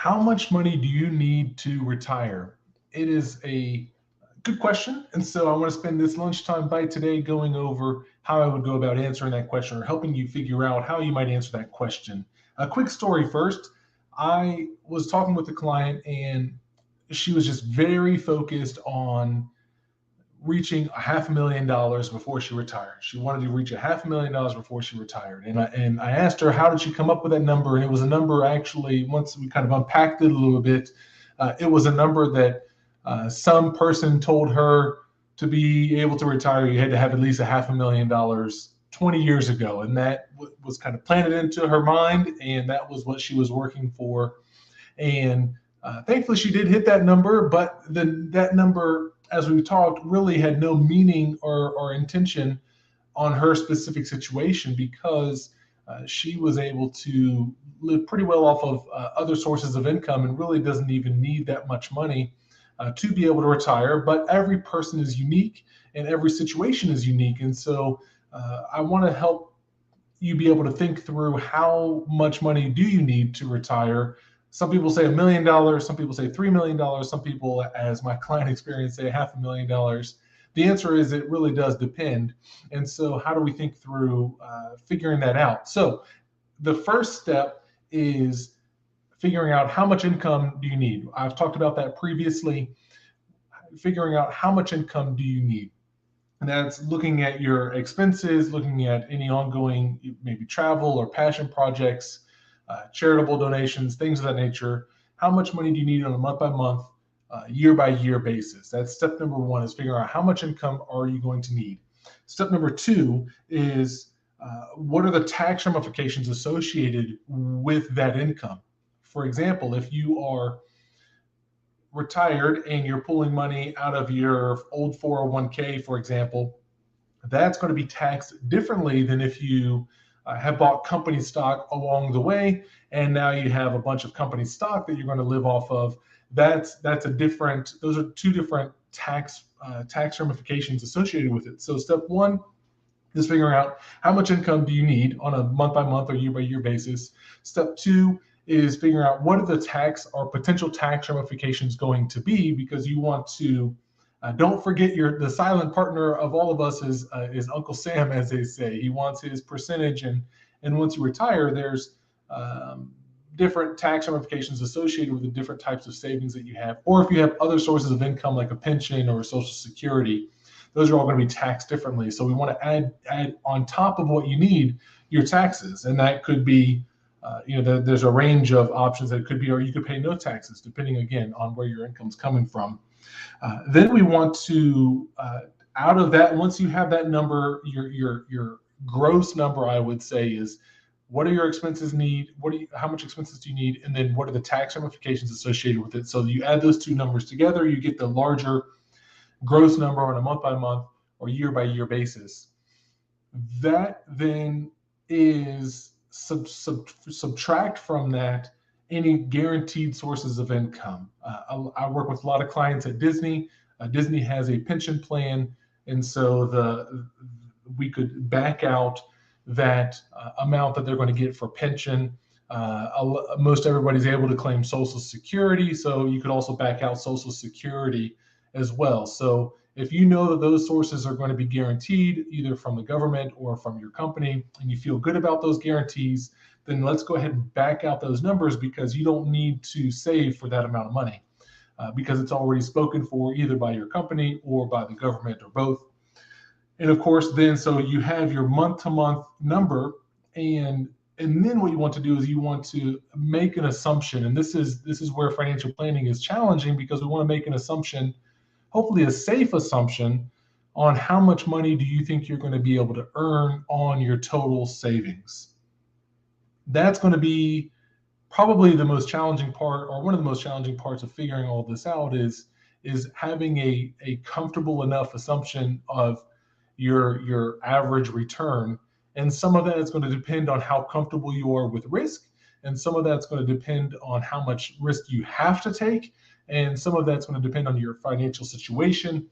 How much money do you need to retire? It is a good question. And so I want to spend this lunchtime bite today going over how I would go about answering that question or helping you figure out how you might answer that question. A quick story first. I was talking with a client and she was just very focused on reaching $500,000 before she retired. She wanted to reach $500,000 before she retired. And I asked her, how did she come up with that number? And it was a number actually, once we kind of unpacked it a little bit, it was a number that some person told her to be able to retire, you had to have at least $500,000 20 years ago. And that was kind of planted into her mind. And that was what she was working for. And thankfully, she did hit that number, but that number, as we talked, really had no meaning or intention on her specific situation because she was able to live pretty well off of other sources of income and really doesn't even need that much money to be able to retire. But every person is unique and every situation is unique. And so I want to help you be able to think through how much money do you need to retire. Some people say $1 million, some people say $3 million, some people, as my client experience, say $500,000. The answer is it really does depend. And so how do we think through figuring that out? So the first step is figuring out how much income do you need. I've talked about that previously. Figuring out how much income do you need. And that's looking at your expenses, looking at any ongoing maybe travel or passion projects, charitable donations, things of that nature. How much money do you need on a month-by-month, year-by-year basis? That's step number one, is figuring out how much income are you going to need. Step number two is what are the tax ramifications associated with that income? For example, if you are retired and you're pulling money out of your old 401k, for example, that's going to be taxed differently than if you have bought company stock along the way, and now you have a bunch of company stock that you're going to live off of. That's a different. Those are two different tax ramifications associated with it. So step one is figuring out how much income do you need on a month-by-month or year-by-year basis. Step two is figuring out what are the tax or potential tax ramifications going to be, because you want to don't forget the silent partner of all of us is Uncle Sam, as they say. He wants his percentage, and once you retire, there's different tax ramifications associated with the different types of savings that you have, or if you have other sources of income like a pension or Social Security, those are all going to be taxed differently. So we want to add on top of what you need your taxes, and that could be there's a range of options that it could be, or you could pay no taxes, depending again on where your income's coming from. Then we want to, out of that, once you have that number, your gross number, I would say, is what do your expenses need? How much expenses do you need? And then what are the tax ramifications associated with it? So you add those two numbers together, you get the larger gross number on a month-by-month or year-by-year basis. That then is subtract from that any guaranteed sources of income. I work with a lot of clients at Disney. Disney has a pension plan, and so we could back out that amount that they're going to get for pension. Most everybody's able to claim Social Security, so you could also back out Social Security as well. So if you know that those sources are going to be guaranteed either from the government or from your company, and you feel good about those guarantees, then let's go ahead and back out those numbers, because you don't need to save for that amount of money because it's already spoken for either by your company or by the government or both. And of course, then so you have your month-to-month number, and then what you want to do is you want to make an assumption. And this is where financial planning is challenging, because we want to make an assumption, hopefully a safe assumption, on how much money do you think you're going to be able to earn on your total savings. That's going to be probably the most challenging part, or one of the most challenging parts of figuring all this out, is having a comfortable enough assumption of your average return. And some of that is going to depend on how comfortable you are with risk, and some of that's going to depend on how much risk you have to take, and some of that's going to depend on your financial situation,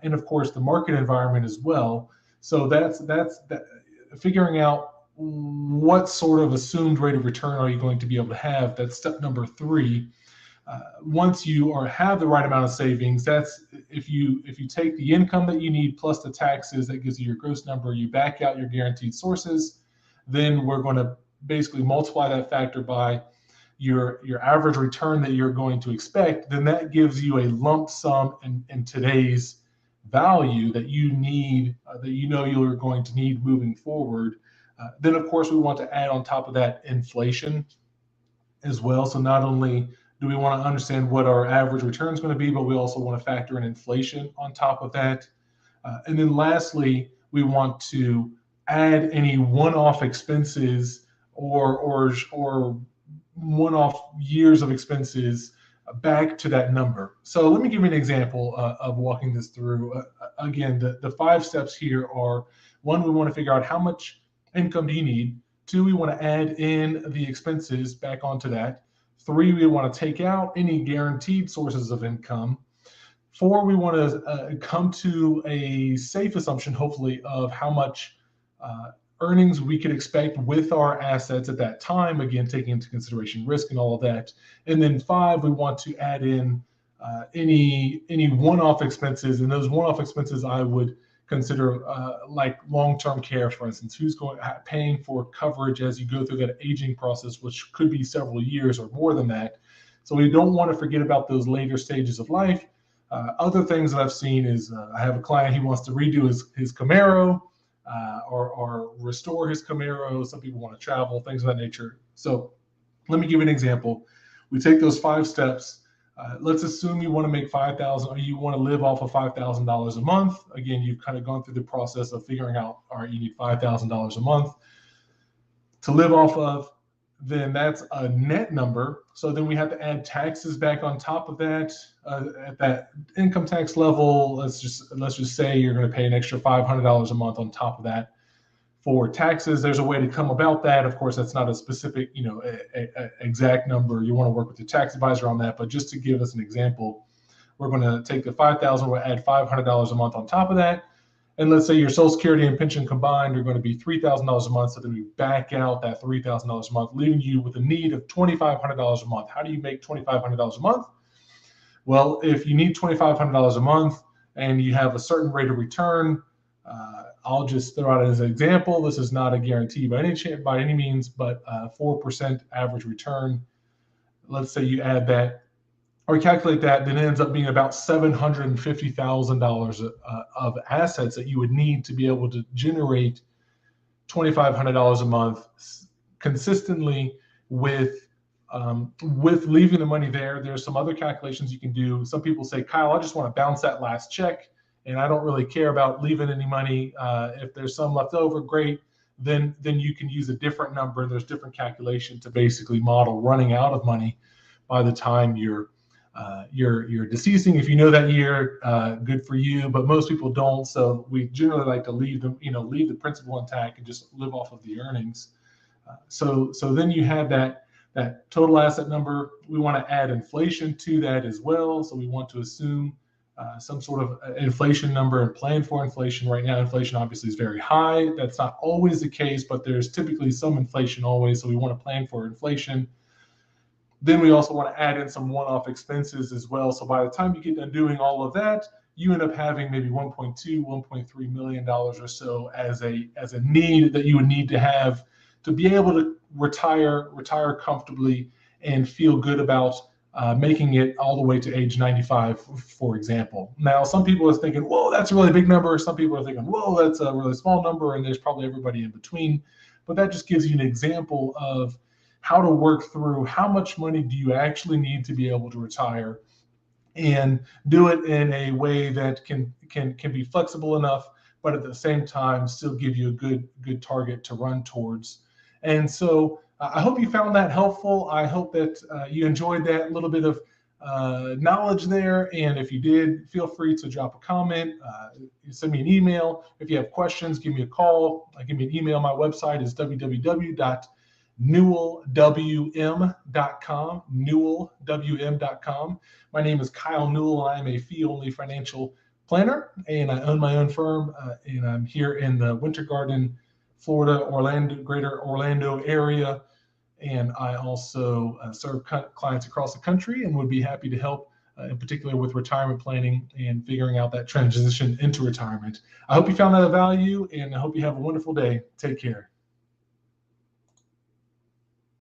and of course the market environment as well. So that's figuring out what sort of assumed rate of return are you going to be able to have? That's step number 3. Once you have the right amount of savings, that's if you take the income that you need plus the taxes, that gives you your gross number. You back out your guaranteed sources, then we're going to basically multiply that factor by your average return that you're going to expect. Then that gives you a lump sum in today's value that you need, that you know you're going to need moving forward. Then of course we want to add on top of that inflation as well. So not only do we want to understand what our average return is going to be, but we also want to factor in inflation on top of that. And then lastly, we want to add any one-off expenses or one-off years of expenses back to that number. So let me give you an example of walking this through. Again, the 5 steps here are: 1, we want to figure out how much income do you need. 2, we want to add in the expenses back onto that. 3, we want to take out any guaranteed sources of income. 4, we want to come to a safe assumption, hopefully, of how much earnings we could expect with our assets at that time, again, taking into consideration risk and all of that. And then 5, we want to add in any one-off expenses, and those one-off expenses I would consider like long-term care, for instance. Who's paying for coverage as you go through that aging process, which could be several years or more than that. So we don't want to forget about those later stages of life. Other things that I've seen is I have a client, he wants to redo his Camaro or restore his Camaro. Some people want to travel, things of that nature. So let me give you an example. We take those 5 steps. Let's assume you want to make $5,000, or you want to live off of $5,000 a month. Again, you've kind of gone through the process of figuring out, all right, you need $5,000 a month to live off of. Then that's a net number. So then we have to add taxes back on top of that. At that income tax level, let's just say you're going to pay an extra $500 a month on top of that for taxes. There's a way to come about that. Of course, that's not a specific, exact number. You want to work with your tax advisor on that. But just to give us an example, we're going to take the $5,000, we'll add $500 a month on top of that. And let's say your Social Security and pension combined are going to be $3,000 a month. So then we back out that $3,000 a month, leaving you with a need of $2,500 a month. How do you make $2,500 a month? Well, if you need $2,500 a month and you have a certain rate of return, I'll just throw out as an example. This is not a guarantee by any means, but 4% average return. Let's say you add that or calculate that, then it ends up being about $750,000 of assets that you would need to be able to generate $2,500 a month consistently with leaving the money there. There's some other calculations you can do. Some people say, Kyle, I just want to bounce that last check, and I don't really care about leaving any money. If there's some left over, great. Then you can use a different number. There's different calculation to basically model running out of money by the time you're deceasing. If you know that year, good for you, but most people don't. So we generally like to leave the principal intact and just live off of the earnings. So then you have that total asset number. We want to add inflation to that as well. So we want to assume some sort of inflation number and plan for inflation. Right now, inflation obviously is very high. That's not always the case, but there's typically some inflation always. So we want to plan for inflation. Then we also want to add in some one-off expenses as well. So by the time you get done doing all of that, you end up having maybe $1.3 million or so as a need that you would need to have to be able to retire comfortably and feel good about making it all the way to age 95, for example. Now, some people are thinking, whoa, that's a really big number. Some people are thinking, whoa, that's a really small number. And there's probably everybody in between. But that just gives you an example of how to work through how much money do you actually need to be able to retire, and do it in a way that can be flexible enough, but at the same time still give you a good target to run towards. And so I hope you found that helpful. I hope that you enjoyed that little bit of knowledge there. And if you did, feel free to drop a comment, send me an email. If you have questions, give me a call, give me an email. My website is www.newellwm.com, newellwm.com. My name is Kyle Newell, and I'm a fee-only financial planner, and I own my own firm, and I'm here in the Winter Garden, Florida, Orlando, greater Orlando area. And I also serve clients across the country and would be happy to help, in particular with retirement planning and figuring out that transition into retirement. I hope you found that of value, and I hope you have a wonderful day. Take care.